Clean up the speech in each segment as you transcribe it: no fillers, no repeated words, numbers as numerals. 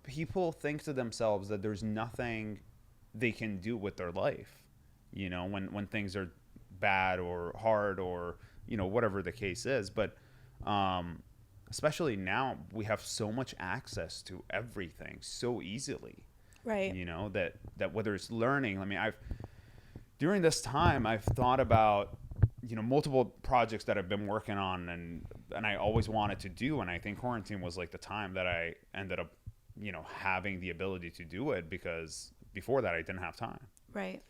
people think to themselves that there's nothing they can do with their life, you know, when things are bad or hard or, you know, whatever the case is. But especially now, we have so much access to everything so easily. Right. You know, that whether it's learning, I mean, during this time, I've thought about, you know, multiple projects that I've been working on and I always wanted to do. And I think quarantine was like the time that I ended up, you know, having the ability to do it, because before that I didn't have time. Right.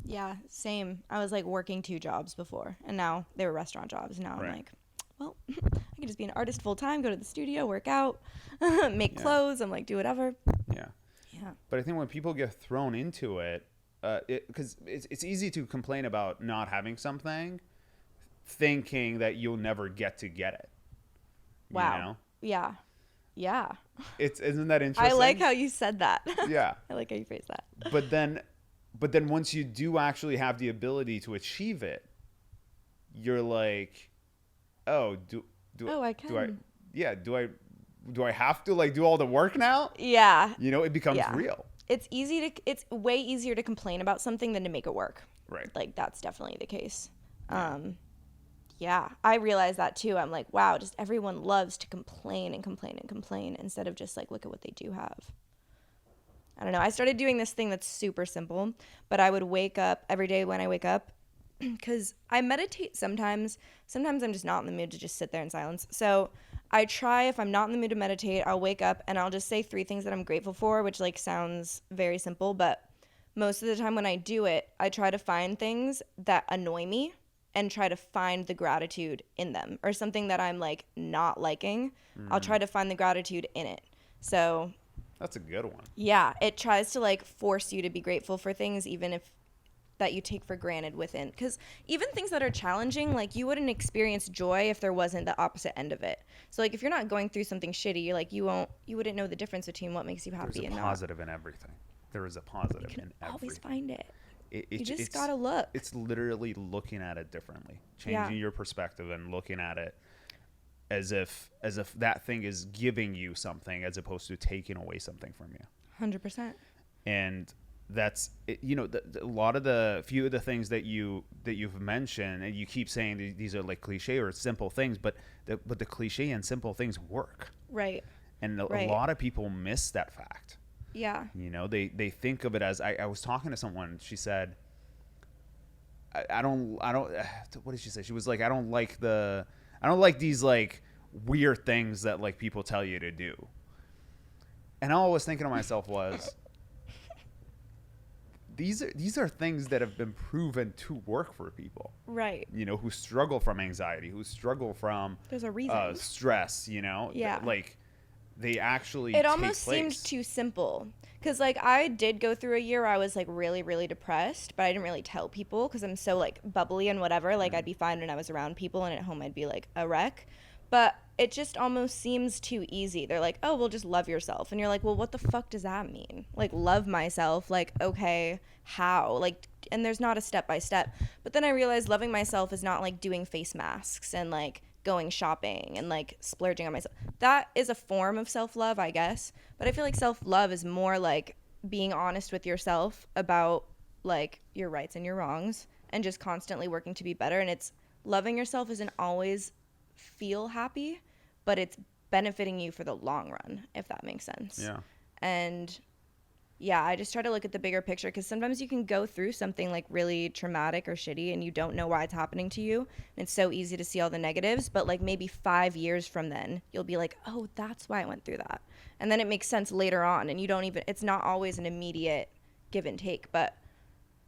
Yeah, same. I was like working 2 jobs before, and now they were restaurant jobs. Now I'm like, well, I can just be an artist full time, go to the studio, work out, make clothes. I'm like, do whatever. Yeah. Yeah. But I think when people get thrown into it, because it's easy to complain about not having something, thinking that you'll never get it. Wow. You know? Yeah. Yeah. Isn't that interesting? I like how you said that. Yeah. I like how you phrased that. But then once you do actually have the ability to achieve it, you're like, oh, I can. Do I have to like do all the work now? Yeah. You know, it becomes real. It's way easier to complain about something than to make it work. Right. Like that's definitely the case. Yeah, I realize that too. I'm like, wow, just everyone loves to complain and complain and complain instead of just like look at what they do have. I don't know. I started doing this thing that's super simple, but I would wake up every day when I wake up, because I meditate sometimes. Sometimes I'm just not in the mood to just sit there in silence. So I try, if I'm not in the mood to meditate, I'll wake up and I'll just say 3 things that I'm grateful for, which like sounds very simple, but most of the time when I do it, I try to find things that annoy me and try to find the gratitude in them, or something that I'm like not liking. I'll try to find the gratitude in it. So that's a good one. Yeah, it tries to like force you to be grateful for things, even if that you take for granted within. Because even things that are challenging, like you wouldn't experience joy if there wasn't the opposite end of it. So like if you're not going through something shitty, you're like you wouldn't know the difference between what makes you happy and not. There's a positive in everything. There is a positive in everything. You can always find it. You just gotta look. It's literally looking at it differently, changing your perspective and looking at it as if that thing is giving you something as opposed to taking away something from you. 100%. And that's you know, a lot of the few of the things that you've mentioned, and you keep saying these are like cliche or simple things, but the cliche and simple things work. Right. And a lot of people miss that fact. Yeah. You know, they think of it as, I was talking to someone, she said, I don't, what did she say? She was like, I don't like these like weird things that like people tell you to do. And all I was thinking to myself was, these are things that have been proven to work for people. Right. You know, who struggle from anxiety, who struggle from there's a reason. Stress, you know? Yeah. Like they actually it almost seemed too simple, because like I did go through a year where I was like really, really depressed, but I didn't really tell people because I'm so like bubbly and whatever. Like I'd be fine when I was around people, and at home I'd be like a wreck. But it just almost seems too easy. They're like, oh, well, just love yourself. And you're like, well, what the fuck does that mean? Like, love myself? Like, okay, how? Like, and there's not a step by step. But then I realized loving myself is not like doing face masks and like going shopping and like splurging on myself. That is a form of self-love, I guess. But I feel like self-love is more like being honest with yourself about like your rights and your wrongs and just constantly working to be better. And it's loving yourself isn't always feel happy, but it's benefiting you for the long run, if that makes sense. Yeah. And yeah, I just try to look at the bigger picture, because sometimes you can go through something like really traumatic or shitty and you don't know why it's happening to you, and it's so easy to see all the negatives, but like maybe 5 years from then you'll be like, oh, that's why I went through that, and then it makes sense later on, and it's not always an immediate give and take, but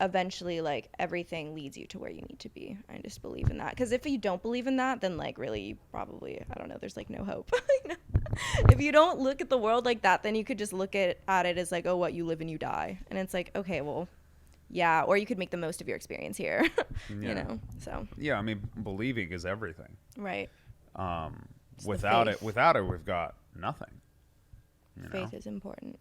eventually like everything leads you to where you need to be. I just believe in that, because if you don't believe in that, then like really probably, I don't know, there's like no hope. If you don't look at the world like that, then you could just look at it as like, oh, what, you live and you die, and it's like, okay, well, yeah, or you could make the most of your experience here. You know, so yeah, I mean, believing is everything, right? Without it we've got nothing. Faith is important.